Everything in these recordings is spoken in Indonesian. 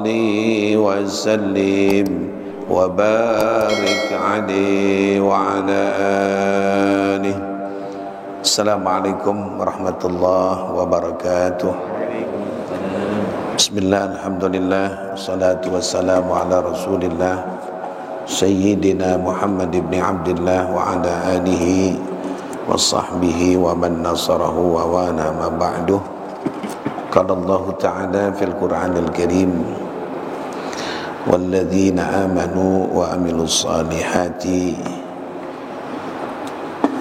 salli wa sallim wa barik alaihi wa ala alihi. Assalamualaikum warahmatullahi wabarakatuh. Bismillah, alhamdulillah, wassalatu wassalamu ala rasulillah Sayyidina Muhammad ibn Abdillah wa ala alihi wa sahbihi wa man nasarahu wa wana ma ba'duh. Qala Allah Ta'ala fil Qur'anil Karim, walladzina amanu wa amilus salihati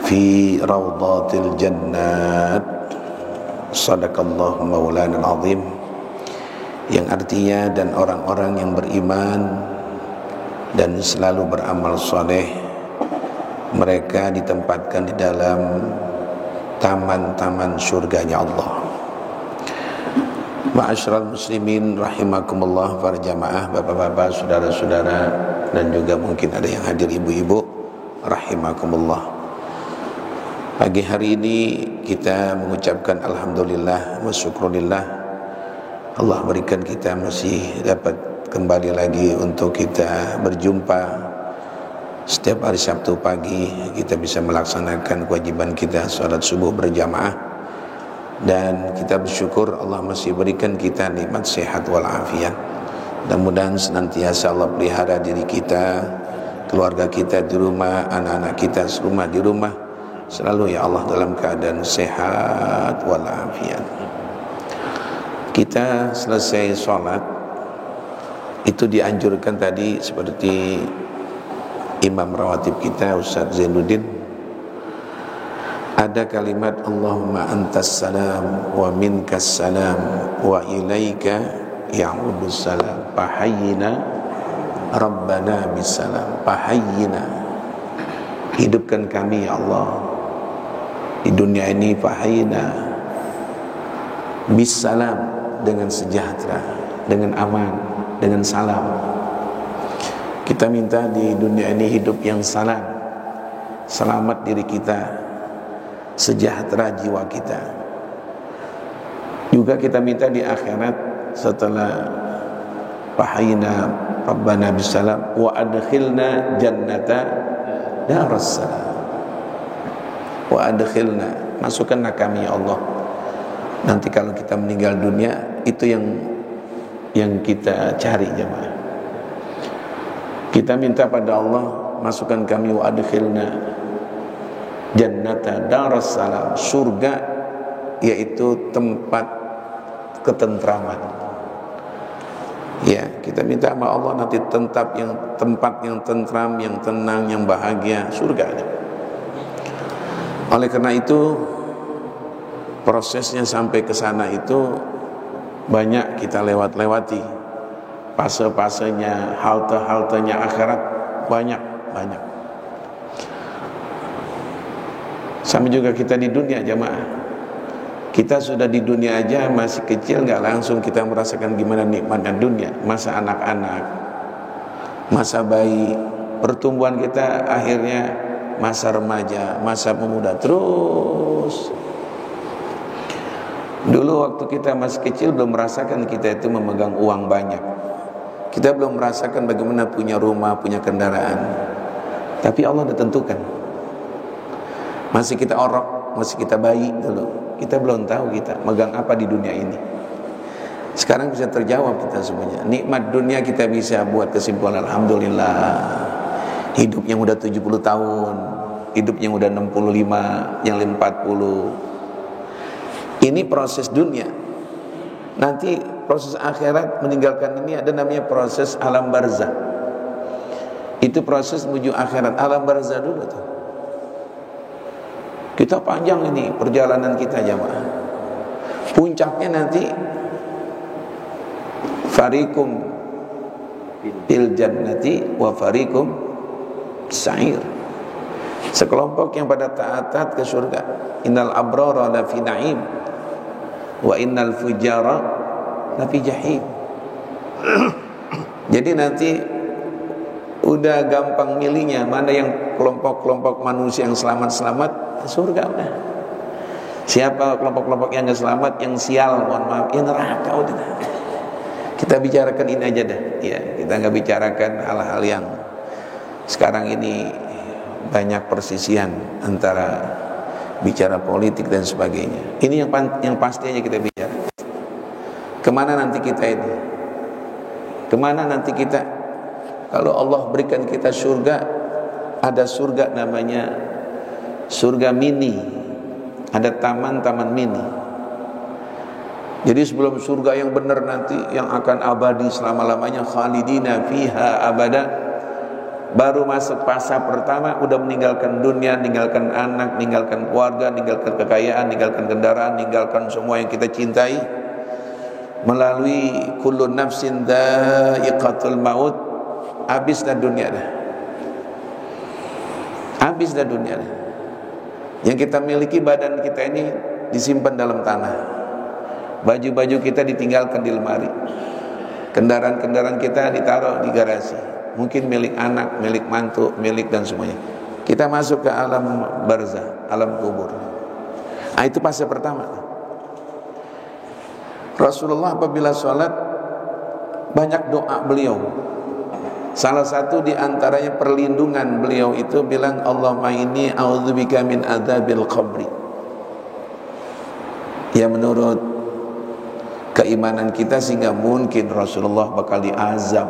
fi rawdatil jannat. Sadaqallahu maulana al-azim. Yang artinya, dan orang-orang yang beriman dan selalu beramal soleh, mereka ditempatkan di dalam taman-taman surganya Allah. Ma'asyiral muslimin rahimakumullah, para jamaah, bapak-bapak, saudara-saudara, dan juga mungkin ada yang hadir ibu-ibu rahimakumullah. Pagi hari ini kita mengucapkan alhamdulillah wa syukrulillah, Allah berikan kita masih dapat kembali lagi untuk kita berjumpa setiap hari Sabtu pagi. Kita bisa melaksanakan kewajiban kita salat subuh berjamaah, dan kita bersyukur Allah masih berikan kita nikmat sehat walafiat. Mudah-mudahan senantiasa Allah pelihara diri kita, keluarga kita di rumah, anak-anak kita serumah di rumah, selalu ya Allah dalam keadaan sehat walafiat. Kita selesai sholat, itu dianjurkan tadi seperti imam rawatib kita Ustaz Zainuddin, ada kalimat Allahumma antas salam wa minkas salam wa ilaika ya'udus salam fahayyina rabbana bisalam. Fahayyina, hidupkan kami ya Allah di dunia ini, fahayyina bisalam, dengan sejahtera, dengan aman, dengan salam. Kita minta di dunia ini hidup yang salam, selamat diri kita, sejahtera jiwa kita. Juga kita minta di akhirat setelah fahayna rabbana bisalam wa adkhilna jannata darussalam. Wa adkhilna, masukkanlah kami ya Allah. Nanti kalau kita meninggal dunia, itu yang kita cari jemaah. Kita minta pada Allah, masukkan kami wa adkhilna jannata darussalam, surga yaitu tempat ketentraman. Ya, kita minta sama Allah nanti tempat yang tentram, yang tenang, yang bahagia, surga. Oleh karena itu, prosesnya sampai ke sana itu banyak kita lewati, fase-fasenya, halte-haltenya akhirat banyak. Sama juga kita di dunia jamaah. Kita sudah di dunia aja masih kecil, nggak langsung kita merasakan gimana nikmatnya dunia. Masa anak-anak, masa bayi, pertumbuhan kita akhirnya masa remaja, masa pemuda, terus. Dulu waktu kita masih kecil belum merasakan kita itu memegang uang banyak. Kita belum merasakan bagaimana punya rumah, punya kendaraan. Tapi Allah sudah tentukan. Masih kita orok, masih kita bayi dulu. Kita belum tahu kita megang apa di dunia ini. Sekarang bisa terjawab kita semuanya. Nikmat dunia kita bisa buat kesimpulan alhamdulillah. Hidup yang udah 70 tahun, hidup yang udah 65, yang 40. Ini proses dunia. Nanti proses akhirat meninggalkan ini ada namanya proses alam barzah. Itu proses menuju akhirat, alam barzah dulu tuh. Kita panjang ini perjalanan kita jamaah. Puncaknya nanti farikum bil jannati wa farikum sa'ir. Sekelompok yang pada taat ke surga. Innal abrara la fi na'im wa innal fujara la fi jahim. Jadi nanti udah gampang milihnya mana yang kelompok-kelompok manusia yang selamat-selamat, surga udah. Siapa kelompok-kelompok yang enggak selamat, yang sial, mohon maaf, yang neraka udah. Kita bicarakan ini aja dah, ya. Kita nggak bicarakan hal-hal yang sekarang ini banyak persisian antara bicara politik dan sebagainya. Ini yang pasti aja kita bicara. Kemana nanti kita ini? Kemana nanti kita? Kalau Allah berikan kita surga, ada surga namanya surga mini, ada taman-taman mini. Jadi sebelum surga yang benar nanti yang akan abadi selama-lamanya, khalidina fiha abada, baru masuk fase pertama udah meninggalkan dunia, meninggalkan anak, meninggalkan keluarga, meninggalkan kekayaan, meninggalkan kendaraan, meninggalkan semua yang kita cintai, melalui kullu nafsin dha'iqatul maut, habis dah dunia dah. Habis dah dunia dah. Yang kita miliki, badan kita ini disimpan dalam tanah. Baju-baju kita ditinggalkan di lemari. Kendaraan-kendaraan kita ditaruh di garasi. Mungkin milik anak, milik mantu, milik dan semuanya. Kita masuk ke alam barzah, alam kubur. Nah, itu fase pertama. Rasulullah apabila sholat, banyak doa beliau. Salah satu di antaranya perlindungan beliau itu bilang, Allahumma inni a'udzubika min adzabil qabri. Ya, menurut keimanan kita sehingga mungkin Rasulullah bakal diazab,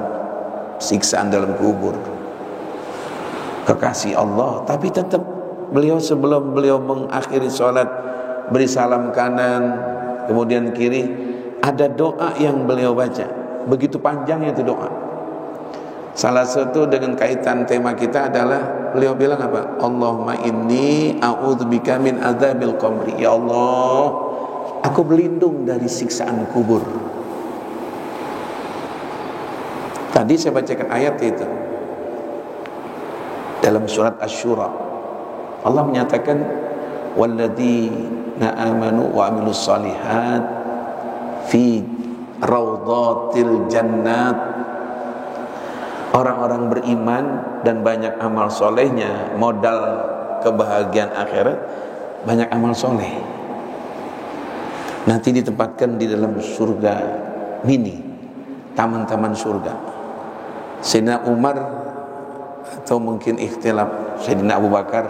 siksaan dalam kubur, kekasih Allah. Tapi tetap beliau sebelum beliau mengakhiri sholat, beri salam kanan kemudian kiri, ada doa yang beliau baca. Begitu panjangnya itu doa. Salah satu dengan kaitan tema kita adalah beliau bilang apa? Allahumma inni a'udzubika min adzabil qabri. Ya Allah, aku berlindung dari siksaan kubur. Tadi saya bacakan ayat itu dalam surat Asy-Syura. Allah menyatakan walladzina amanu wa amilus shalihat fi raudhatil jannat. Orang-orang beriman dan banyak amal solehnya, modal kebahagiaan akhirat, banyak amal soleh, nanti ditempatkan di dalam surga mini, taman-taman surga. Sayyidina Umar atau mungkin ikhtilaf Sayyidina Abu Bakar,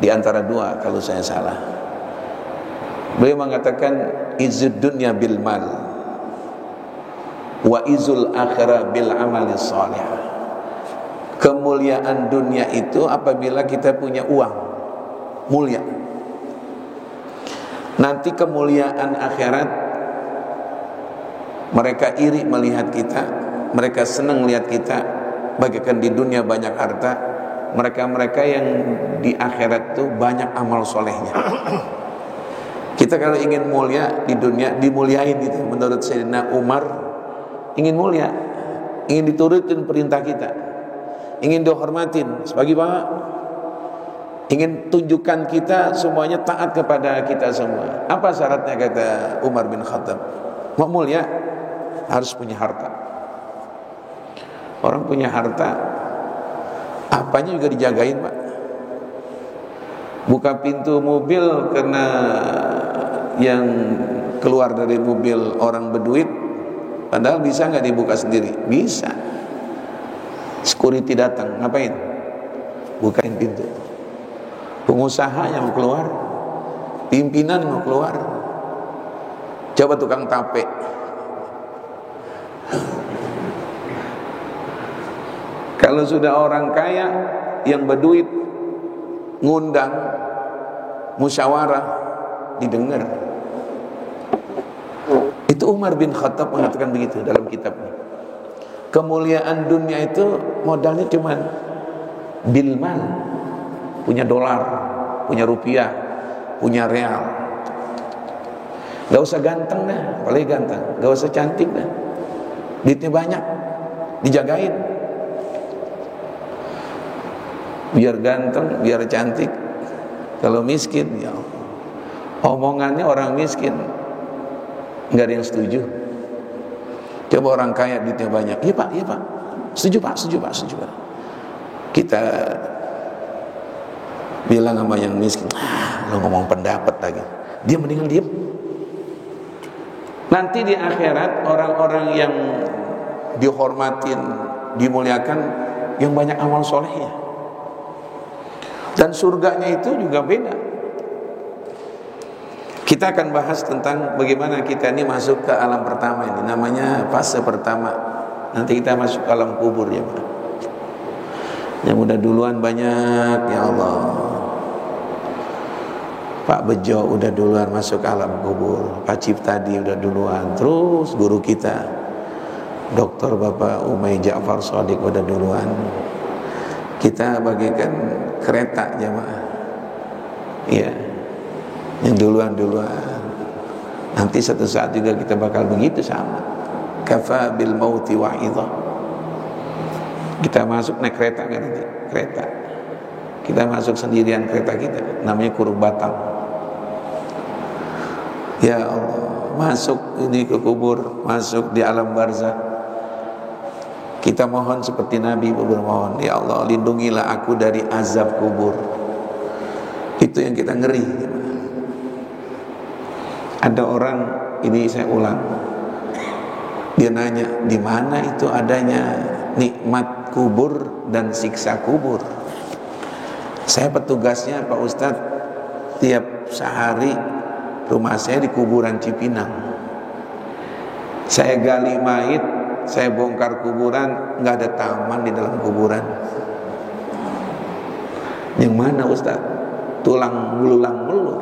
di antara dua kalau saya salah, beliau mengatakan izud dunya bil mal wa izul akhirah bil amali salih. Kemuliaan dunia itu apabila kita punya uang, mulia. Nanti kemuliaan akhirat, mereka iri melihat kita, mereka senang melihat kita, bagaikan di dunia banyak harta, mereka-mereka yang di akhirat itu banyak amal solehnya. Kita kalau ingin mulia di dunia, dimuliain itu. Menurut Sayyidina Umar, ingin mulia, ingin diturutin perintah kita, ingin dihormatin sebagai bapak, ingin tunjukkan kita semuanya taat kepada kita semua. Apa syaratnya kata Umar bin Khattab? Mau mulia harus punya harta. Orang punya harta, apanya juga dijagain, Pak. Buka pintu mobil karena yang keluar dari mobil orang berduit, padahal bisa nggak dibuka sendiri? Bisa. Security datang, ngapain? Bukain pintu. Pengusaha yang mau keluar, pimpinan yang mau keluar, coba tukang tape. Kalau sudah orang kaya yang berduit ngundang musyawarah, didengar. Itu Umar bin Khattab mengatakan begitu dalam kitabnya. Kemuliaan dunia itu modalnya cuma bilman, punya dolar, punya rupiah, punya real. Gak usah ganteng dah, apalagi ganteng. Gak usah cantik dah, duitnya banyak, dijagain. Biar ganteng, biar cantik. Kalau miskin, ya Allah, omongannya orang miskin nggak ada yang setuju. Coba orang kaya duitnya banyak, iya pak, iya pak, setuju pak, setuju pak, setuju pak. Kita bilang sama yang miskin, lo ngomong pendapat lagi, dia mendingan diem. Nanti di akhirat orang-orang yang dihormatin, dimuliakan, yang banyak amal solehnya. Dan surganya itu juga beda. Kita akan bahas tentang bagaimana kita ini masuk ke alam pertama ini, namanya fase pertama. Nanti kita masuk ke alam kubur ya Pak. Yang udah duluan banyak, ya Allah. Pak Bejo udah duluan masuk ke alam kubur, Pak Ciptadi udah duluan, terus guru kita Dr. Bapak Umay Ja'far Shadiq udah duluan. Kita bagikan kereta jamaah, iya, yang duluan. Nanti satu saat juga kita bakal begitu sama. Kafa bil mauti wa'idhah. Kita masuk naik kereta kan nanti, kereta. Kita masuk sendirian kereta kita, namanya Kurung Batang. Ya Allah, masuk ini ke kubur, masuk di alam barzah. Kita mohon seperti Nabi bermohon, ya Allah lindungilah aku dari azab kubur. Itu yang kita ngeri. Ada orang, ini saya ulang, dia nanya, di mana itu adanya nikmat kubur dan siksa kubur? Saya petugasnya Pak Ustadz, tiap sehari rumah saya di kuburan Cipinang. Saya gali mayit, saya bongkar kuburan, nggak ada taman di dalam kuburan. Yang mana Ustadz? Tulang belulang melulu.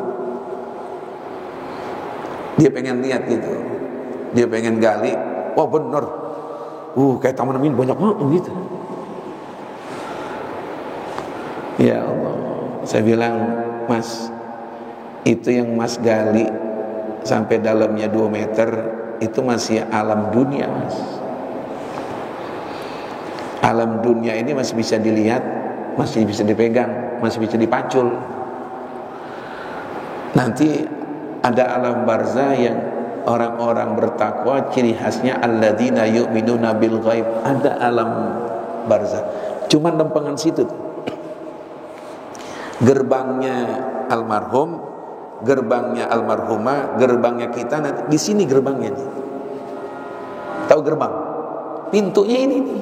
Dia pengen lihat gitu, dia pengen gali. Wah bener, kayak taman ini banyak banget gitu. Ya Allah, saya bilang, Mas, itu yang Mas gali sampai dalamnya 2 meter itu masih alam dunia, Mas. Alam dunia ini masih bisa dilihat, masih bisa dipegang, masih bisa dipacul. Nanti ada alam barzah yang orang-orang bertakwa, ciri khasnya alladzina yu'minuna bil ghaib. Ada alam barzah, cuman lempengan situ. Gerbangnya almarhum, gerbangnya almarhumah, gerbangnya kita nanti di sini gerbangnya nih. Tahu gerbang? Pintunya ini nih.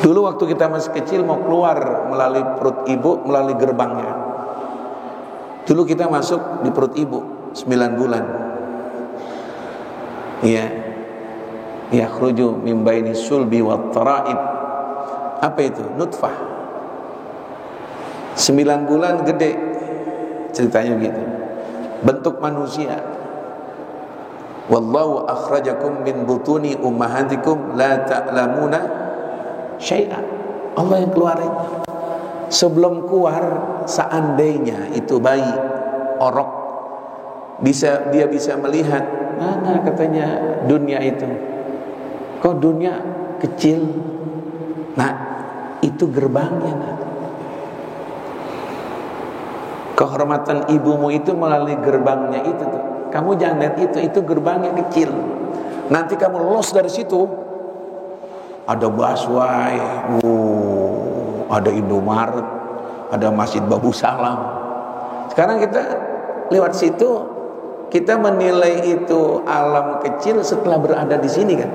Dulu waktu kita masih kecil mau keluar melalui perut ibu, melalui gerbangnya. Dulu kita masuk di perut ibu 9 bulan. Iya. Yakhruju min baini sulbi wat tara'ib. Apa itu? Nutfah. 9 bulan gede, ceritanya gitu, bentuk manusia. Wallahu akhrajakum min butuni ummahatikum la ta'lamuna syai'an. Allah yang keluarin. Sebelum keluar, seandainya itu bayi orok, dia bisa melihat mana katanya dunia itu. Kok dunia kecil? Nah, itu gerbangnya. Nah, kehormatan ibumu itu melalui gerbangnya itu tuh. Kamu jangan lihat itu gerbangnya kecil. Nanti kamu lolos dari situ, ada busway, ada Indomaret, ada Masjid Babu Salam. Sekarang kita lewat situ, kita menilai itu alam kecil setelah berada di sini kan.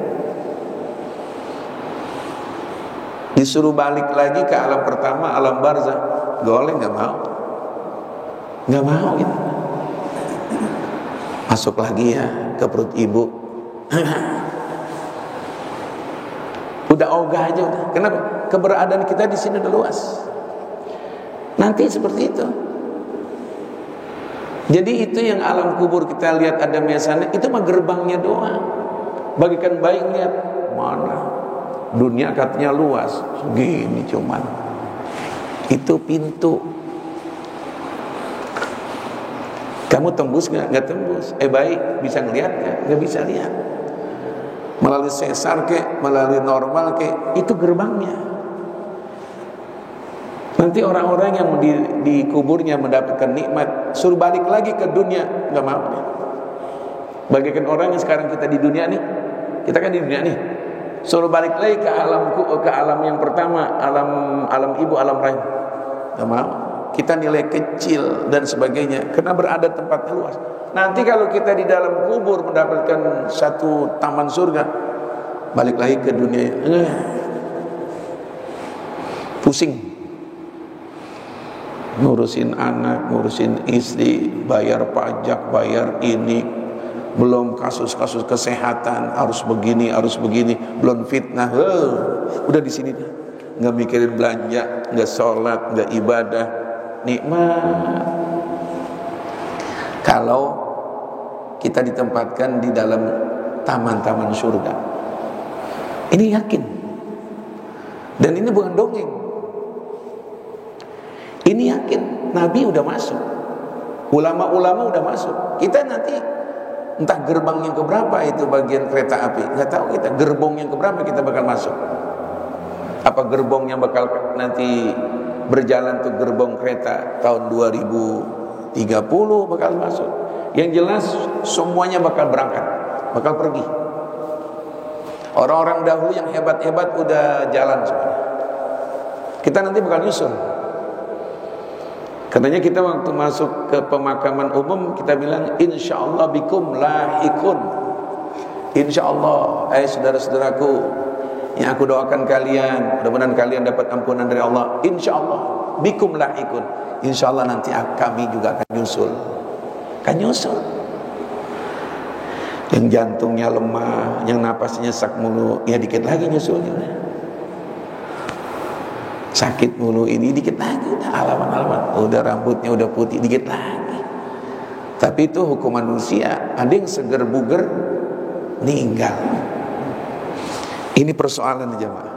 Disuruh balik lagi ke alam pertama, alam barzah, goleh nggak mau. Nggak mau gitu. Masuk lagi ya ke perut ibu. Udah ogah aja udah. Kenapa? Keberadaan kita di sini udah luas. Nanti seperti itu. Jadi itu yang alam kubur kita lihat ada miasanya, itu mah gerbangnya doang. Bagikan baik lihat mana dunia katanya luas, segini cuman. Itu pintu. Kamu tembus nggak tembus? Baik bisa ngelihat nggak bisa lihat. Melalui sesar ke, melalui normal ke, itu gerbangnya. Nanti orang-orang yang di kuburnya mendapatkan nikmat, suruh balik lagi ke dunia, nggak mau. Bagikan orang yang sekarang kita di dunia nih, kita kan di dunia nih, suruh balik lagi ke alam yang pertama, alam ibu, alam rahim, nggak mau. kita nilai kecil dan sebagainya karena berada tempatnya luas. Nanti kalau kita di dalam kubur mendapatkan satu taman surga, balik lagi ke dunia, pusing, ngurusin anak, ngurusin istri, bayar pajak, bayar ini, belum kasus-kasus kesehatan, harus begini, belum fitnah, udah di sini dah, nggak mikirin belanja, nggak sholat, nggak ibadah, nikmat. Kalau kita ditempatkan di dalam taman-taman surga, ini yakin, dan ini bukan dongeng, ini yakin. Nabi udah masuk, ulama-ulama udah masuk. Kita nanti entah gerbang yang keberapa itu bagian kereta api, nggak tahu kita gerbong yang keberapa kita bakal masuk. Apa gerbong yang bakal nanti berjalan tuh gerbong kereta tahun 2030 bakal masuk. Yang jelas semuanya bakal berangkat, bakal pergi. Orang-orang dahulu yang hebat-hebat udah jalan semuanya. Kita nanti bakal nyusul. Katanya kita waktu masuk ke pemakaman umum kita bilang insyaallah bikum lahikun. Insyaallah, saudara-saudaraku, yang aku doakan kalian, mudah-mudahan kalian dapat ampunan dari Allah. Insyaallah bikum lahikun. Insyaallah nanti kami juga akan nyusul. Kan nyusul. Yang jantungnya lemah, yang napasnya sesak mulu, ya dikit lagi nyusulnya. Sakit mulu ini dikit lagi, udah alaman-alaman, udah rambutnya udah putih dikit lagi. Tapi itu hukum manusia, ada yang seger buger meninggal. Ini persoalan jemaah.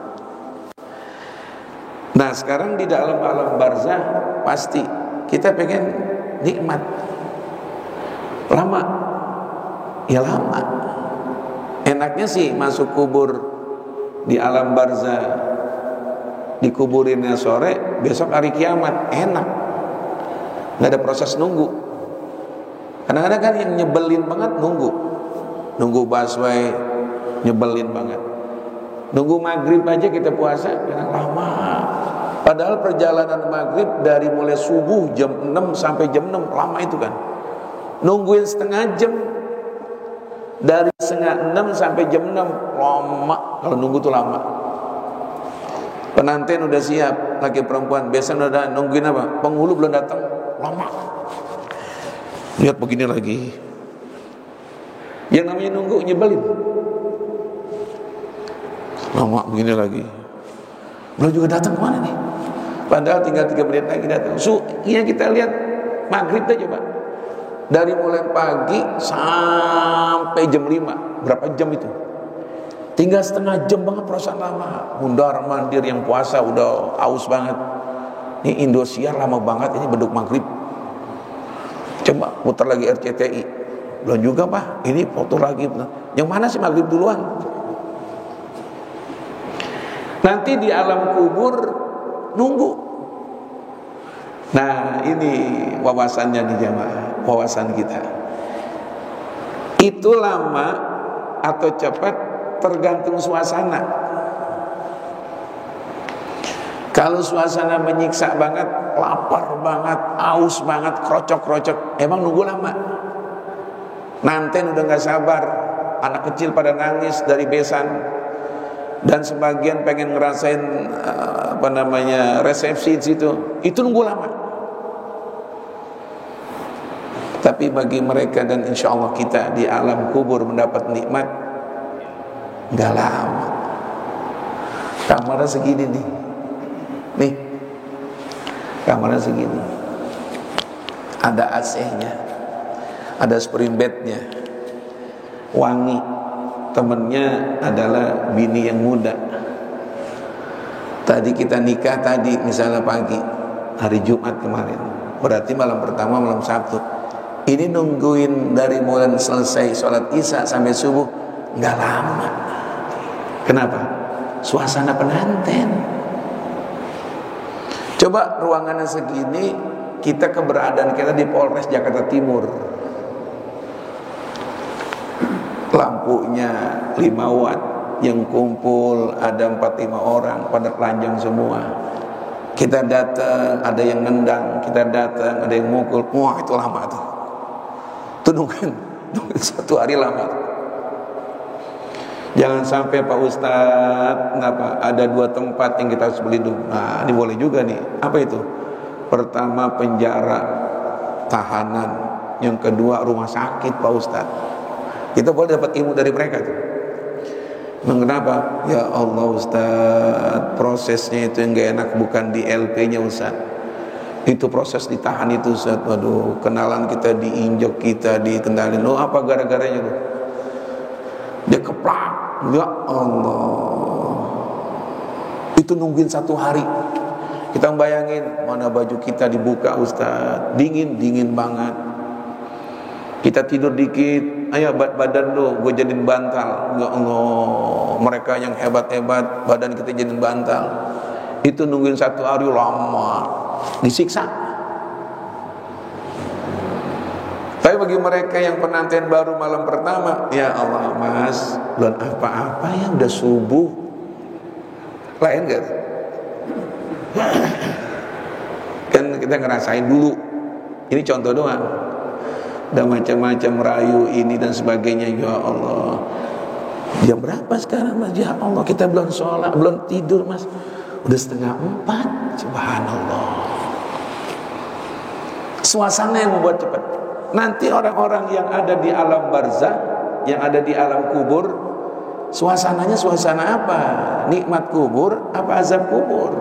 Nah sekarang di dalam alam barzah pasti kita pengen nikmat, lama, ya lama. Enaknya sih masuk kubur di alam barzah, dikuburinnya sore, besok hari kiamat, enak, nggak ada proses nunggu. Kadang-kadang kan yang nyebelin banget nunggu busway, nyebelin banget. Nunggu maghrib aja kita puasa, kadang lama. Padahal perjalanan maghrib dari mulai subuh jam 6 sampai jam 6 lama itu kan. Nungguin setengah jam dari setengah 6 sampai jam 6 lama. Kalau nunggu tuh lama. Penantin udah siap, laki perempuan, biasa udah nungguin apa? Penghulu belum datang, lama. Lihat begini lagi. Yang namanya nunggu nyebelin. Lama begini lagi. Belum juga datang kemana nih? Padahal tinggal 3 menit lagi datang. Yang kita lihat maghrib aja Pak. Dari mulai pagi sampai jam 5, berapa jam itu? Tinggal setengah jam banget perasaan lama. Mundar mandir yang puasa udah aus banget. Ini Indosiar lama banget, ini beduk maghrib. Coba putar lagi RCTI. Belum juga Pak, ini foto lagi. Yang mana sih maghrib duluan? Nanti di alam kubur nunggu. Nah ini wawasannya di jamaah, wawasan kita. Itu lama atau cepat tergantung suasana. Kalau suasana menyiksa banget, lapar banget, aus banget, krocok-krocok, emang nunggu lama. Nanten udah gak sabar, anak kecil pada nangis dari besan, dan sebagian pengen ngerasain resepsi di situ, itu nunggu lama. Tapi bagi mereka dan insya Allah kita di alam kubur mendapat nikmat, nggak lama. Kamarnya segini nih kamarnya segini, ada AC-nya, ada spring bed-nya, wangi. Temennya adalah bini yang muda. Tadi kita nikah tadi misalnya pagi, hari Jumat kemarin, berarti malam pertama malam Sabtu. Ini nungguin dari mulai selesai sholat isya sampai subuh, nggak lama. Kenapa? Suasana pengantin. Coba ruangannya segini, kita keberadaan kita di Polres Jakarta Timur. Lampunya 5 watt, yang kumpul ada 4-5 orang pada telanjang semua. Kita datang, ada yang nendang, kita datang, ada yang mukul. Wah, itu lama tuh. Itu nungguin 1 hari lama tuh. Jangan sampai Pak Ustadz, kenapa? Ada 2 tempat yang kita harus berlindung. Nah, ini boleh juga nih. Apa itu? Pertama penjara, tahanan. Yang kedua rumah sakit Pak Ustadz. Kita boleh dapat ilmu dari mereka tuh. Kenapa? Ya Allah Ustaz, prosesnya itu yang gak enak bukan di LP-nya Ustaz. Itu proses ditahan itu Ustaz. Waduh, kenalan kita diinjak, kita dikendalin. Oh, apa gara-garanya tuh? Dia keplak. Ya Allah. Itu nungguin 1 hari. Kita bayangin mana baju kita dibuka Ustaz. Dingin banget. Kita tidur dikit, ayo badan lu gue jadiin bantal. Ya Allah, mereka yang hebat-hebat badan kita jadiin bantal. Itu nungguin 1 hari lama, disiksa. Tapi bagi mereka yang penantian baru malam pertama, ya Allah mas, belum apa-apa ya udah subuh. Lain gak? Kan kita ngerasain dulu. Ini contoh doang. Udah macam-macam rayu ini dan sebagainya. Ya Allah, jam berapa sekarang mas? Ya Allah, kita belum sholat, belum tidur mas, udah 3:30. Subhanallah. Suasana yang membuat cepat. Nanti orang-orang yang ada di alam barzah, yang ada di alam kubur, suasananya suasana apa? Nikmat kubur apa azab kubur?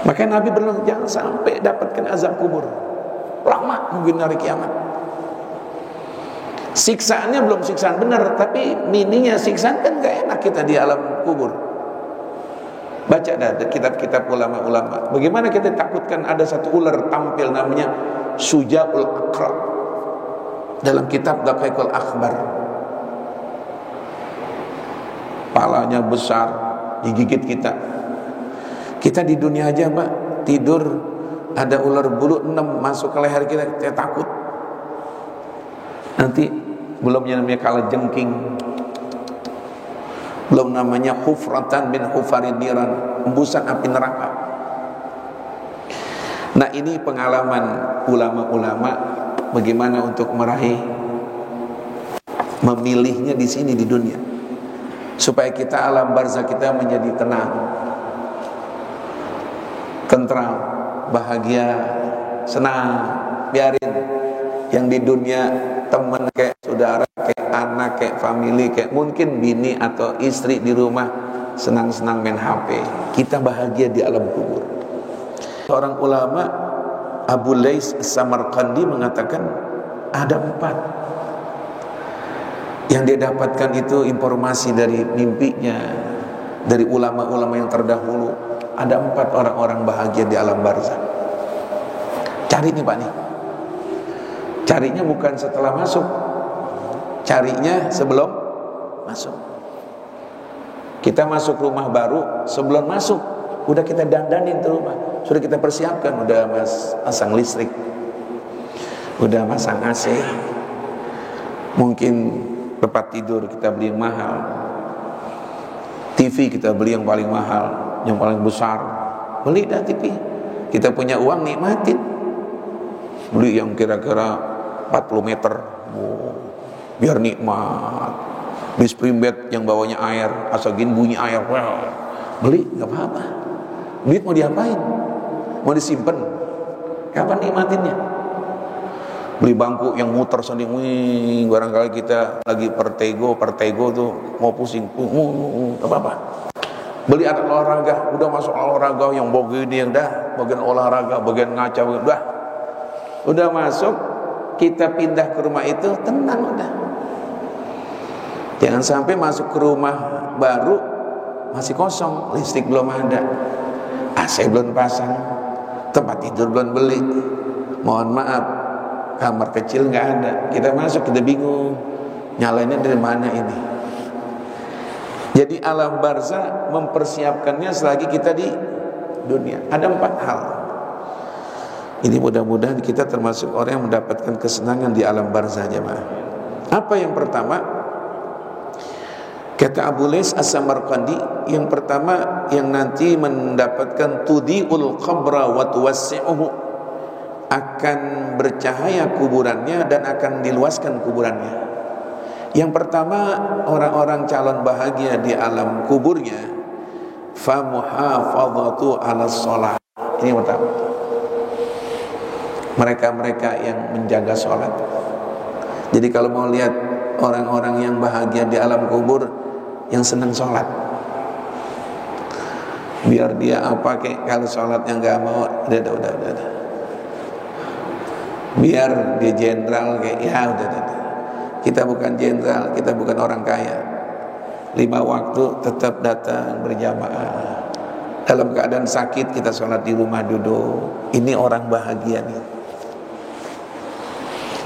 Maka Nabi bilang jangan sampai dapatkan azab kubur. Lama mungkin hari kiamat. Siksaannya belum siksaan benar, tapi mininya siksaan kan gak enak kita di alam kubur. Baca dah kitab-kitab ulama-ulama. Bagaimana kita takutkan ada satu ular tampil namanya Sujaul Aqra dalam kitab Daqaiqul Akhbar. Palanya besar, digigit kita. Kita di dunia aja Pak, tidur ada ular bulu 6 masuk ke leher kita takut. Nanti belumnya namanya kalajengking, belum namanya hufratan min hufarin niran, embusan api neraka. Nah ini pengalaman ulama-ulama bagaimana untuk meraih, memilihnya di sini di dunia, supaya kita alam barzah kita menjadi tenang, tentram, bahagia, senang. Biarin yang di dunia teman kayak saudara, kayak anak, kayak family, kayak mungkin bini atau istri di rumah senang-senang main HP. Kita bahagia di alam kubur. Seorang ulama Abu Lais Samarqandi mengatakan ada 4 yang dia dapatkan itu informasi dari mimpinya, dari ulama-ulama yang terdahulu. Ada 4 orang-orang bahagia di alam barzah. Cari nih Pak nih. Carinya bukan setelah masuk, carinya sebelum masuk. Kita masuk rumah baru, sebelum masuk udah kita dandanin tuh rumah, sudah kita persiapkan, udah masang listrik, udah masang AC, mungkin tempat tidur kita beli yang mahal, TV kita beli yang paling mahal, yang paling besar, beli dah TV. Kita punya uang nikmatin, beli yang kira-kira 40 meter, biar nikmat. Beli spring bed yang bawahnya air, asal gini bunyi air, beli nggak apa-apa. Duit mau diapain? Mau disimpan? Kapan nikmatinnya? Beli bangku yang muter sendiri, barangkali kita lagi pertego tuh mau pusing, nggak apa-apa. Beli alat olahraga, udah masuk olahraga yang begini, yang dah bagian olahraga, bagian ngaca, udah masuk. Kita pindah ke rumah itu tenang udah. Jangan sampai masuk ke rumah baru masih kosong, listrik belum ada, AC belum pasang, tempat tidur belum beli. Mohon maaf, kamar kecil nggak ada. Kita masuk kita bingung, nyalainnya dari mana ini. Jadi alam barzah mempersiapkannya selagi kita di dunia. Ada 4 hal. Ini mudah-mudahan kita termasuk orang yang mendapatkan kesenangan di alam barzah jemaah. Apa yang pertama? Kata Abu Lais As-Samarqandi, yang pertama yang nanti mendapatkan tudhi'ul qabra wa tuwassi'uhu, akan bercahaya kuburannya dan akan diluaskan kuburannya. Yang pertama, orang-orang calon bahagia di alam kuburnya, fa muhafadzatu 'ala shalah. Ini yang pertama. Mereka-mereka yang menjaga sholat. Jadi kalau mau lihat orang-orang yang bahagia di alam kubur, yang senang sholat, biar dia apa kayak kalau sholatnya nggak mau, udah. Biar dia jenderal kayak ya udah. Kita bukan jenderal, kita bukan orang kaya. 5 waktu tetap datang berjamaah. Dalam keadaan sakit kita sholat di rumah duduk. Ini orang bahagia nih.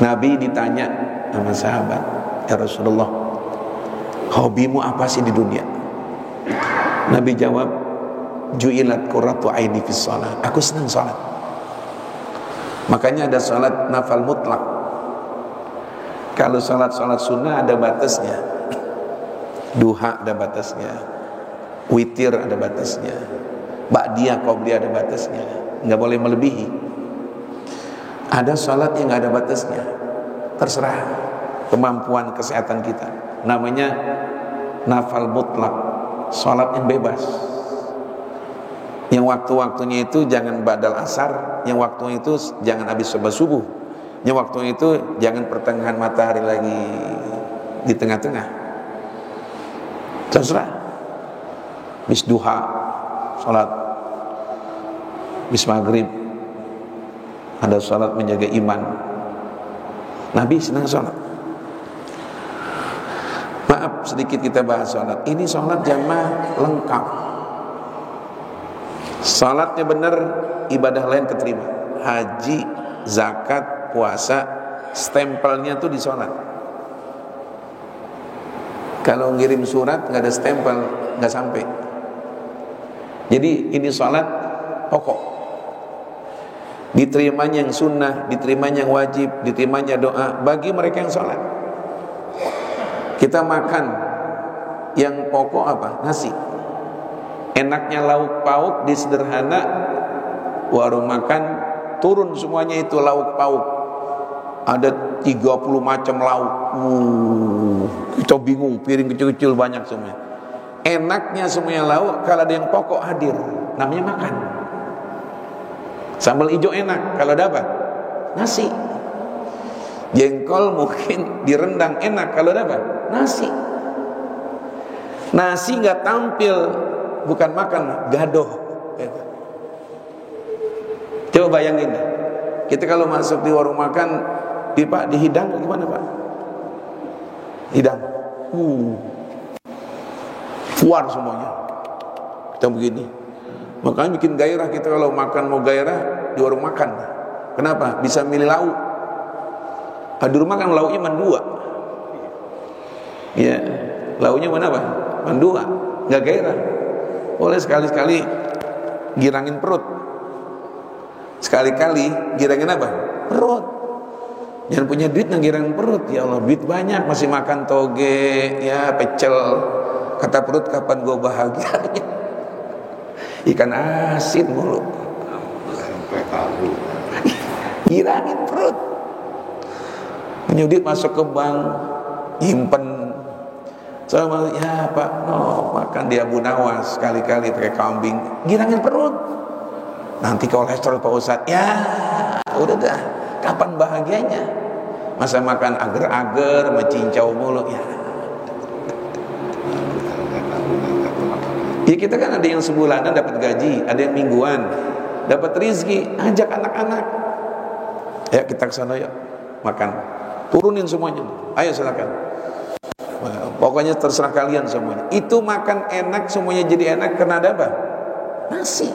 Nabi ditanya sama sahabat, ya Rasulullah, hobimu apa sih di dunia? Nabi jawab, ju'ilat qurratu aini fis shalah. Aku senang salat. Makanya ada salat nafal mutlak. Kalau salat sunnah ada batasnya. Duha ada batasnya. Witir ada batasnya. Ba'diyah qobliyah ada batasnya. Enggak boleh melebihi. Ada salat yang enggak ada batasnya. Terserah kemampuan kesehatan kita. Namanya nafal mutlak, salat yang bebas. Yang waktu-waktunya itu jangan ba'dal asar, yang waktu itu jangan habis subuh, yang waktu itu jangan pertengahan matahari lagi di tengah-tengah. Terserah. Bis duha salat, bis maghrib ada salat menjaga iman. Nabi senang salat. Maaf sedikit kita bahas salat. Ini salat jamaah lengkap. Salatnya benar, ibadah lain keterima. Haji, zakat, puasa, stempelnya tuh di salat. Kalau ngirim surat nggak ada stempel, nggak sampai. Jadi ini salat pokok. Diterimanya yang sunnah, diterimanya yang wajib, diterimanya doa bagi mereka yang salat. Kita makan yang pokok apa? Nasi. Enaknya lauk pauk di sederhana, warung makan turun semuanya itu lauk pauk. Ada 30 macam lauk. Kita bingung, piring kecil-kecil banyak semuanya. Enaknya semuanya lauk kalau ada yang pokok hadir, namanya makan. Sambal hijau enak kalau ada apa? Nasi. Jengkol mungkin direndang enak kalau ada apa? Nasi. Nasi nggak tampil, bukan makan, gadoh. Coba bayangin, kita kalau masuk di warung makan, Pak dihidang gimana Pak? Hidang, fuar semuanya. Kita begini. Makanya bikin gairah kita kalau makan, mau gairah di warung makan. Kenapa? Bisa milih lauk. Di rumah kan lauknya cuma 2. Ya, lauknya mana apa? Cuma 2, nggak gairah. Boleh sekali-sekali girangin perut. Sekali-kali girangin apa? Perut. Jangan punya duit yang girangin perut. Ya Allah, duit banyak masih makan toge, ya pecel. Kata perut, kapan gue bahagianya? Ikan asin mulu. Girangin perut. Punya duit masuk ke bank, nyimpen. Sama ya Pak, makan di Abu Nawas sekali-kali pakai kambing, girangin perut. Nanti kolesterol Pak Ustadz. Ya, udah dah. Kapan bahagianya? Masa makan agar-agar, mencincau mulu ya. Ya kita kan ada yang sebulanan dapat gaji, ada yang mingguan dapat rizki. Ajak anak-anak. Ya kita ke sana yuk, makan. Turunin semuanya. Ayo silakan. Pokoknya terserah kalian semuanya. Itu makan enak, semuanya jadi enak karena ada apa? Nasi.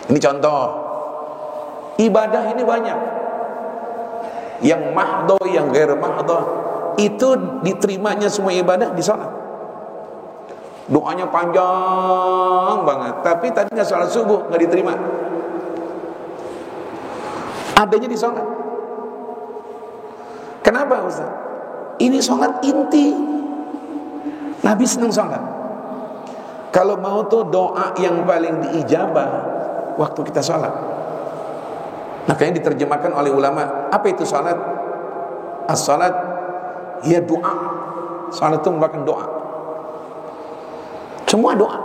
Ini contoh. Ibadah ini banyak. Yang mahdoh, yang ghair mahdoh, itu diterimanya semua ibadah di salat. Doanya panjang banget, tapi tadi nggak salat subuh nggak diterima. Adanya di salat. Kenapa Ustaz? Ini salat inti. Nabi senang sholat. Kalau mau tuh doa yang paling diijabah waktu kita sholat. Makanya diterjemahkan oleh ulama, apa itu sholat? As-sholat ya doa. Sholat itu merupakan doa. Semua doa.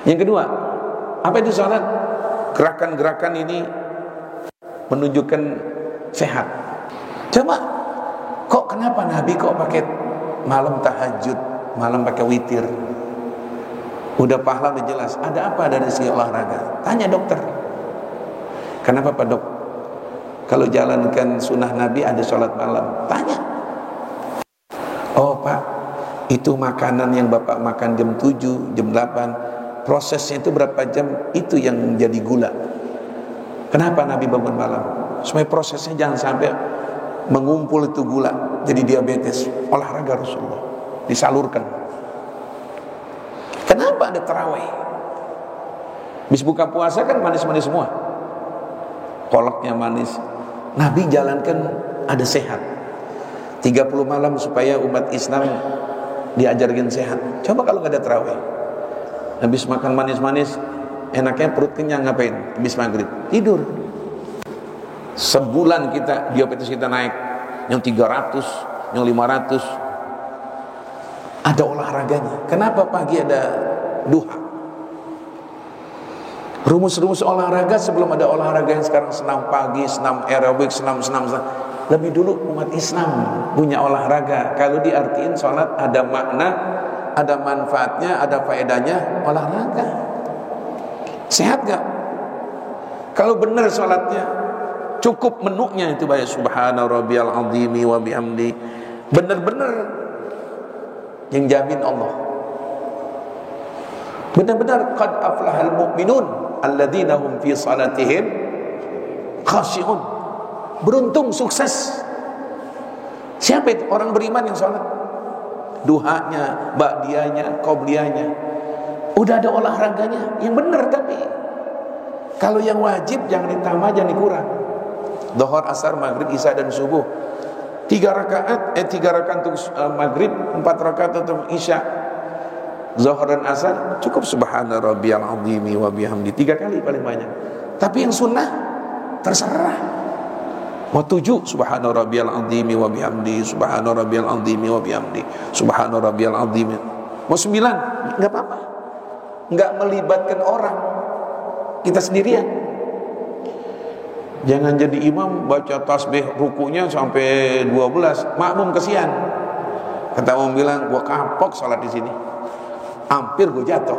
Yang kedua, apa itu sholat? Gerakan-gerakan ini menunjukkan sehat. Coba, kok kenapa Nabi kok pakai malam tahajud, malam pakai witir? Udah pahala udah jelas. Ada apa dari segi olahraga? Tanya dokter. Kenapa Pak Dok? Kalau jalankan sunnah Nabi ada sholat malam? Tanya. Oh Pak, itu makanan yang Bapak makan jam 7, jam 8, prosesnya itu berapa jam? Itu yang menjadi gula. Kenapa Nabi bangun malam? Supaya prosesnya jangan sampai mengumpul itu gula jadi diabetes. Olahraga Rasulullah disalurkan. Kenapa ada tarawih? Habis buka puasa kan manis-manis semua, kolaknya manis. Nabi jalankan ada sehat 30 malam supaya umat Islam diajarkan sehat. Coba kalau nggak ada tarawih, habis makan manis-manis, enaknya perut kenyang, ngapain? Habis maghrib tidur. Sebulan kita diabetes kita naik, yang 300, yang 500. Ada olahraganya. Kenapa pagi ada duha? Rumus-rumus olahraga sebelum ada olahraga yang sekarang senam pagi, senam aerobik, senam. Lebih dulu umat Islam punya olahraga. Kalau diartiin sholat ada makna, ada manfaatnya, ada faedahnya, olahraga. Sehat gak? Kalau benar sholatnya, cukup menunya itu baik subhana rabbiyal azimi wa bihamdi. Benar-benar yang jamin Allah. Benar-benar qad aflahal mu'minun alladzina hum fi salatihim khashi'un. Beruntung, sukses. Siapa itu orang beriman yang salat? Duhanya, ba'diyahnya, qobliyahnya. Udah ada olahraganya yang benar. Tapi kalau yang wajib jangan ditambah, jangan dikurang. Dhuhr, asar, maghrib, isya dan subuh. 3 rakaat untuk maghrib, 4 rakaat untuk isya. Zuhur dan asar cukup subhana rabbiyal azimi wa bihamdi 3 kali paling banyak. Tapi yang sunnah terserah. Mau 7 subhana rabbiyal azimi wa bihamdi, subhana rabbiyal azimi wa bihamdi, subhana rabbiyal azimi. Mau 9 enggak apa-apa. Enggak melibatkan orang. Kita sendirian. Jangan jadi imam baca tasbih rukunya sampai 12, makmum kesian. Kata umum bilang, gua kapok sholat di sini, hampir gua jatuh.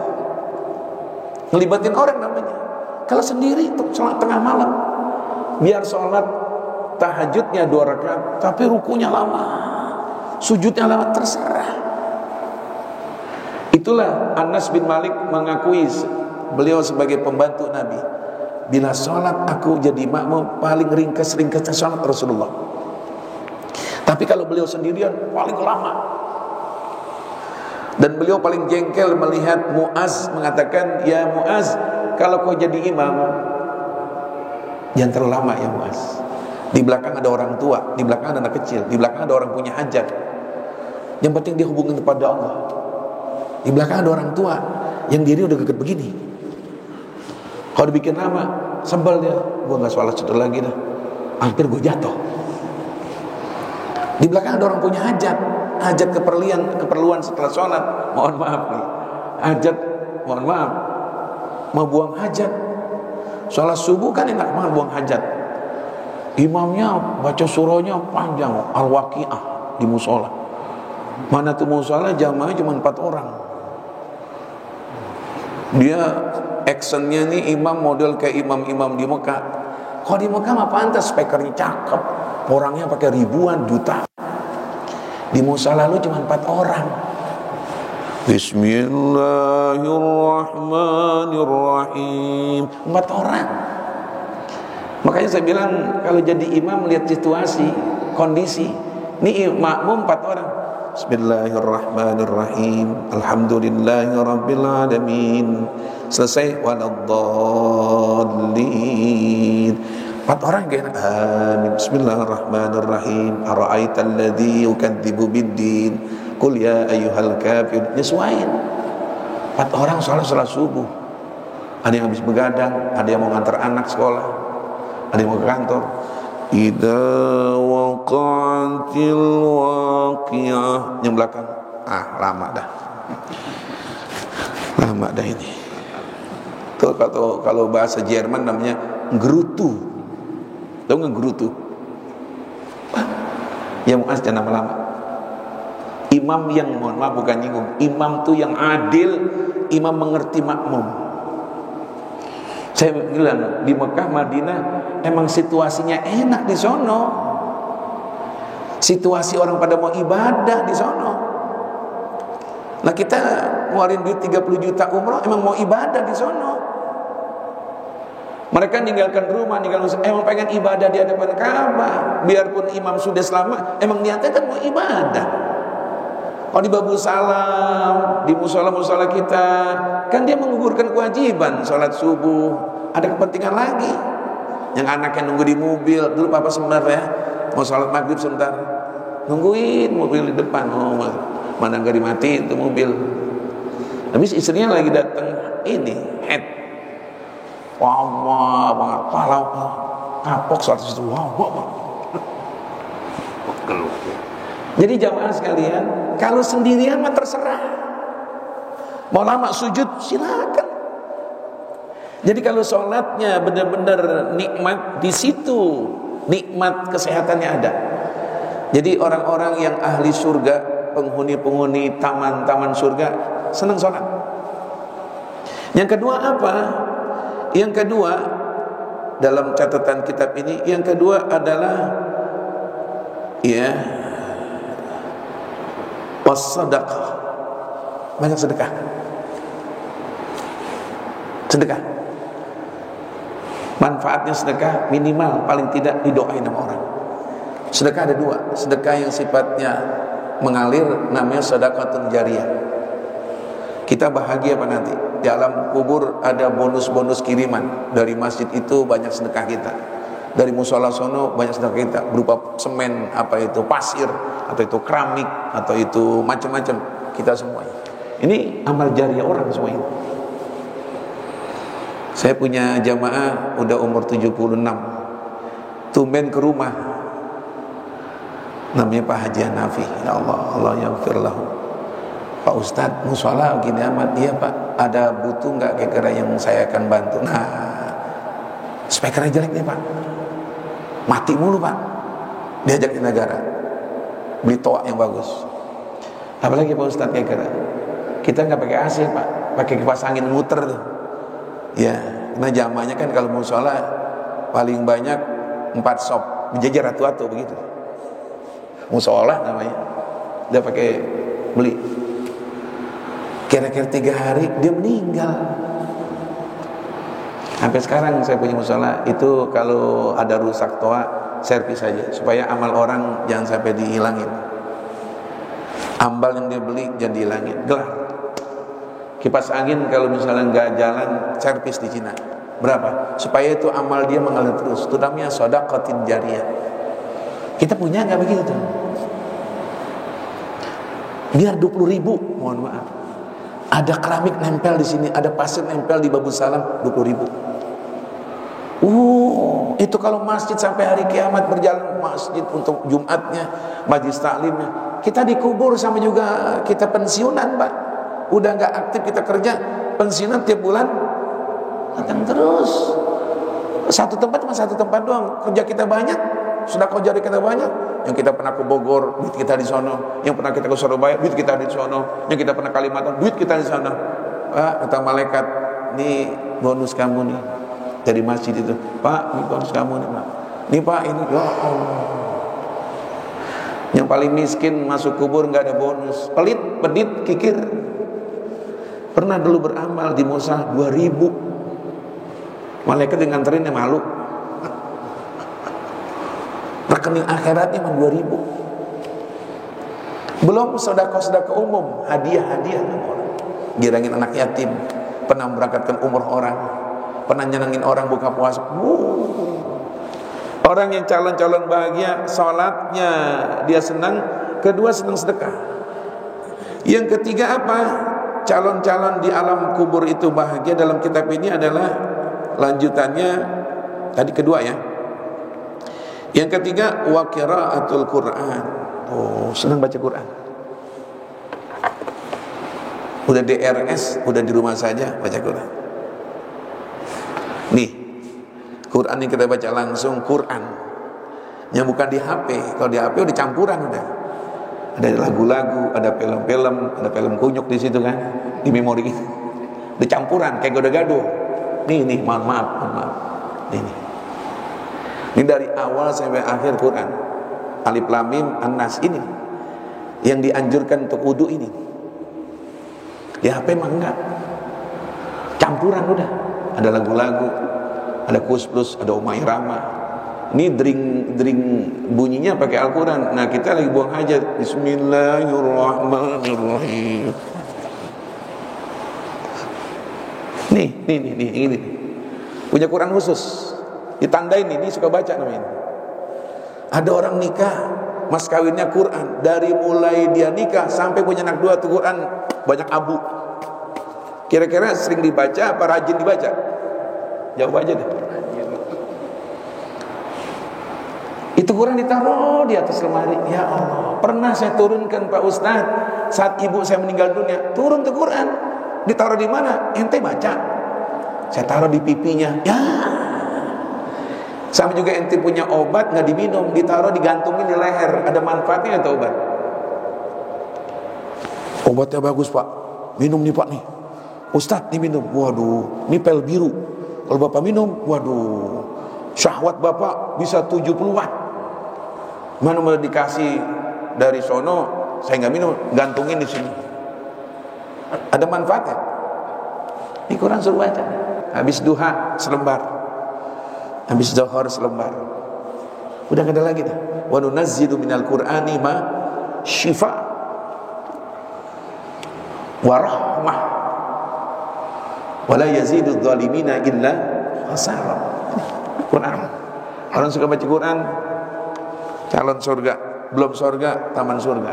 Ngelibatin orang namanya. Kalau sendiri sholat tengah malam, biar sholat tahajudnya 2 rakaat, tapi rukunya lama, sujudnya lama, terserah. Itulah Anas bin Malik mengakui beliau sebagai pembantu Nabi. Bila sholat aku jadi makmum paling ringkas-ringkasnya sholat Rasulullah. Tapi kalau beliau sendirian paling lama. Dan beliau paling jengkel melihat Muaz mengatakan, ya Muaz, kalau kau jadi imam jangan terlalu lama ya Muaz. Di belakang ada orang tua, di belakang ada anak kecil, di belakang ada orang punya hajat. Yang penting dia hubungan kepada Allah. Di belakang ada orang tua yang diri udah geget begini. Kalau dibikin lama, sebel dia. Gue gak sholat situ lagi dah, hampir gue jatuh. Di belakang ada orang punya hajat keperluan setelah sholat. Mohon maaf nih, hajat, mohon maaf, mau buang hajat. Sholat subuh kan enak banget buang hajat. Imamnya baca surahnya panjang, Al-Waqi'ah di musola. Mana tuh musola jamaahnya cuma 4 orang. Dia actionnya nih imam model kayak imam-imam di Mekah. Kalau di Mekah mah pantas, speakernya cakep, orangnya pakai ribuan, juta. Di musola lu cuma 4 orang. Bismillahirrahmanirrahim, 4 orang. Makanya saya bilang kalau jadi imam lihat situasi, kondisi. Ini makmum 4 orang. Bismillahirrahmanirrahim, alhamdulillahirabbil alamin. Selesai waladdallin. 4 orang kayak amin. Bismillahirrahmanirrahim. Ara'aital ladzi yukadzibu biddin. Qul ya ayyuhal kafirun, nyesuaiin. 4 orang sholat subuh. Ada yang habis begadang, ada yang mau ngantar anak sekolah, ada yang mau ke kantor. Idza waqa'atil waqi'ah, yang belakang lama dah. Lama dah ini. Tuh kalau bahasa Jerman namanya gerutu. Tahu nggak gerutu? Ya muas jangan lama-lama. Imam yang, mohon maaf bukan nyinggung, imam tuh yang adil, imam mengerti makmum. Saya bilang di Mekah, Madinah emang situasinya enak di sono. Situasi orang pada mau ibadah di sono. Nah kita ngeluarin duit 30 juta umroh emang mau ibadah di sono. Mereka ninggalkan rumah, emang pengen ibadah di hadapan Ka'bah. Biarpun imam sudah selamat, emang niatnya kan mau ibadah. Kalau di Babu Salam, di musola-musola kita, kan dia menggugurkan kewajiban sholat subuh. Ada kepentingan lagi. Yang anaknya nunggu di mobil, dulu papa sebenarnya mau sholat maghrib sebentar, nungguin mobil di depan. Mana nggak dimatiin tuh mobil. Habis istrinya lagi datang ini head, wah banget, palau kapok sholat itu, wah. Jadi jamaah sekalian, kalau sendirian mah terserah. Mau lama sujud silakan. Jadi kalau sholatnya benar-benar nikmat, di situ nikmat kesehatannya ada. Jadi orang-orang yang ahli surga, penghuni-penghuni taman-taman surga senang sholat. Yang kedua apa? Yang kedua dalam catatan kitab ini, yang kedua adalah was-sadaqah. Banyak sedekah. Sedekah. Manfaatnya sedekah minimal paling tidak didoain sama orang. Sedekah ada 2. Sedekah yang sifatnya mengalir namanya sedekatun jariyah. Kita bahagia apa nanti? Di alam kubur ada bonus-bonus kiriman. Dari masjid itu banyak sedekah kita. Dari musola sono banyak sedekah kita, berupa semen, apa itu pasir, atau itu keramik, atau itu macam-macam, kita semuanya. Ini amal jariah orang semua ini. Saya punya jamaah udah umur 76, tumben ke rumah, namanya Pak Haji Hanafi. Ya Allah yaghfir lahu. Pak Ustadz, musola gini amat. Iya Pak, ada butuh nggak kira-kira yang saya akan bantu? Nah, speakernya jelek nih Pak, mati mulu Pak. Diajak di negara, beli toa yang bagus. Apalagi Pak Ustadz kira-kira kita nggak pakai AC Pak, pakai kipas angin muter tuh. Ya, nah zamannya kan kalau musola paling banyak 4 sop, berjajar ratu-ratu begitu. Musola namanya, dia pakai beli. Kira-kira 3 hari dia meninggal. Sampai sekarang saya punya musola itu kalau ada rusak toa servis saja supaya amal orang jangan sampai dihilangin. Ambal yang dia beli jangan dihilangin. Gelar kipas angin kalau misalnya nggak jalan servis di Cina berapa? Supaya itu amal dia mengalir terus. Itu namanya shadaqatin jariyah. Kita punya nggak begitu? Biar 20.000, mohon maaf. Ada keramik nempel di sini, ada pasir nempel di Babu Salam, 20.000. Itu kalau masjid sampai hari kiamat berjalan, masjid untuk Jumatnya, majlis taklimnya. Kita dikubur sama juga kita pensiunan Pak. Udah nggak aktif kita kerja, pensiunan tiap bulan datang terus. Satu tempat cuma satu tempat doang. Kerja kita banyak, sudah kerja kita banyak. Yang kita pernah ke Bogor, duit kita di sono. Yang pernah kita ke Surabaya, duit kita di sono. Yang kita pernah Kalimantan, duit kita di sono. Pak, kata malaikat, ini bonus kamu nih dari masjid itu. Pak, ini bonus kamu nih Pak. Ini Pak, ini ya Allah. Yang paling miskin masuk kubur nggak ada bonus. Pelit, pedit, kikir. Pernah dulu beramal di Musa 2.000. Malaikat dengan nganterin malu. Rekening akhiratnya cuma 2.000. Belum sedekah-sedekah umum, hadiah-hadiah orang. Girangin anak yatim, pernah berangkatkan umroh orang, pernah nyenengin orang buka puasa. Orang yang calon-calon bahagia, sholatnya dia senang, kedua senang sedekah. Yang ketiga apa? Calon-calon di alam kubur itu bahagia dalam kitab ini adalah lanjutannya tadi kedua ya. Yang ketiga wa qiraatul Quran. Oh, senang baca Quran. Udah DRS, udah di rumah saja baca Quran. Nih, Quran yang kita baca langsung Quran. Yang bukan di HP. Kalau di HP udah campuran udah. Ada lagu-lagu, ada film-film, ada film kunyuk di situ kan, di memori itu. Ada campuran kayak gado-gado. Nih, mohon maaf. Ini dari awal sampai akhir Quran. Alif Lam Mim An-Nas ini yang dianjurkan untuk wudu ini. Di HP mah enggak. Campuran udah. Ada lagu-lagu, ada Kus-Plus, ada Umay Rama. Ini drink bunyinya pakai Al-Quran. Nah kita lagi buang hajat. Bismillahirrahmanirrahim. Nih ini punya Quran khusus. Ditandain ini suka baca namanya. Ada orang nikah, mas kawinnya Quran. Dari mulai dia nikah sampai punya anak dua tuh Quran banyak abu. Kira-kira sering dibaca apa rajin dibaca? Jawab aja deh. Itu Quran ditaruh di atas lemari. Ya Allah, pernah saya turunkan Pak Ustadz saat ibu saya meninggal dunia. Turun tuh Quran, ditaruh di mana? Ente baca. Saya taruh di pipinya. Ya. Sama juga ente punya obat nggak diminum, ditaruh digantungin di leher. Ada manfaatnya atau obat? Obatnya bagus Pak. Minum nih Pak nih. Ustadz diminum. Waduh, ini pel biru. Kalau Bapak minum, waduh, syahwat Bapak bisa 70 watt. Mana mau dikasih dari sono, saya nggak minum, gantungin di sini. Ada manfaatnya. Ini Quran suruh baca. Habis duha selembar, habis zuhur selembar. Udah nggak ada lagi dah. Wa nunazzilu minal Qur'ani ma syifa wa rahmah wa la yazidu dzalimina illa khasara. Quran. Orang suka baca Quran, calon surga, belum surga, taman surga.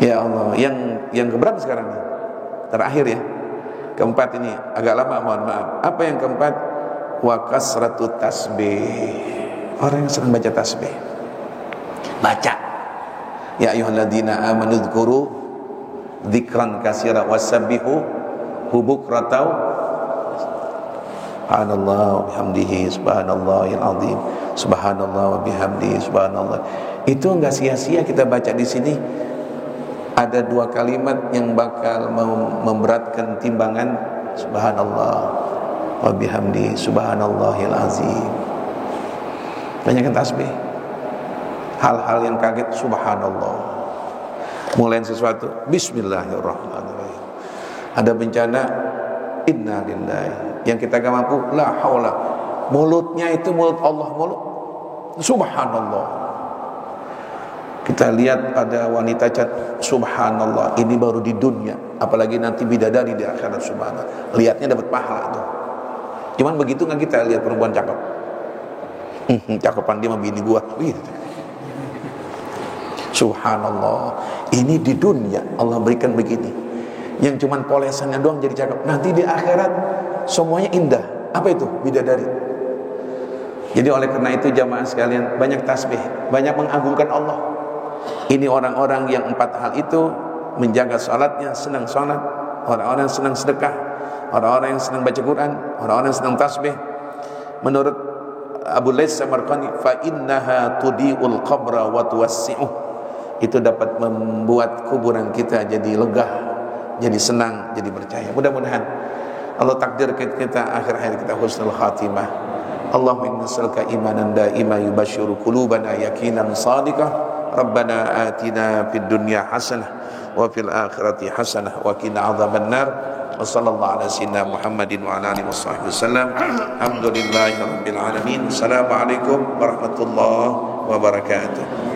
Ya Allah, yang keberapa sekarang nih? Terakhir ya. Keempat ini agak lama, mohon maaf. Apa yang keempat? Wa kasratut tasbih. Orang yang sering baca tasbih. Baca. Ya ayyuhalladzina amanu dzkuru dzikran katsira wasabbihu bukratan subhanallah bihamdihi subhanallahil azim subhanallah wa bihamdihi subhanallah. Itu enggak sia-sia kita baca di sini. Ada dua kalimat yang bakal memberatkan timbangan. Subhanallah wa bihamdihi subhanallahil azim. Banyakkan tasbih. Hal-hal yang kaget subhanallah. Mulain sesuatu bismillahirrahmanirrahim. Ada bencana inna lillahi. Yang kita gak mampu la haula. Mulutnya itu mulut Allah mulut. Subhanallah. Kita lihat ada wanita cat subhanallah, ini baru di dunia, apalagi nanti bidadari di akhirat. Subhanallah. Lihatnya dapat pahala tuh. Cuman begitu nggak kita lihat perempuan cakep? Cakepan dia sama bini gua. Subhanallah. Ini di dunia Allah berikan begini. Yang cuman polesannya doang jadi cakep. Nanti di akhirat semuanya indah. Apa itu? Bidadari. Jadi oleh karena itu jamaah sekalian, banyak tasbih, banyak mengagungkan Allah. Ini orang-orang yang empat hal itu menjaga salatnya, senang salat, orang-orang yang senang sedekah, orang-orang yang senang baca Quran, orang-orang yang senang tasbih. Menurut Abu Laits Samarqandi, fa innaha tudiul qabra wa tuwassi'uh. Itu dapat membuat kuburan kita jadi lega, jadi senang, jadi percaya. Mudah-mudahan Allah takdir kita akhir hayat kita husnul khatimah. Allahumma inna nas'aluka imanan daima yubashshiru qulubana yaqinan shadiqah. Rabbana atina fid dunya hasanah wa fil akhirati hasanah wa qina adzabannar. Wa sallallahu ala sayyidina Muhammadin wa ala alihi washabbihi wasallam. Alhamdulillahirabbil alamin. Assalamualaikum warahmatullahi wabarakatuh.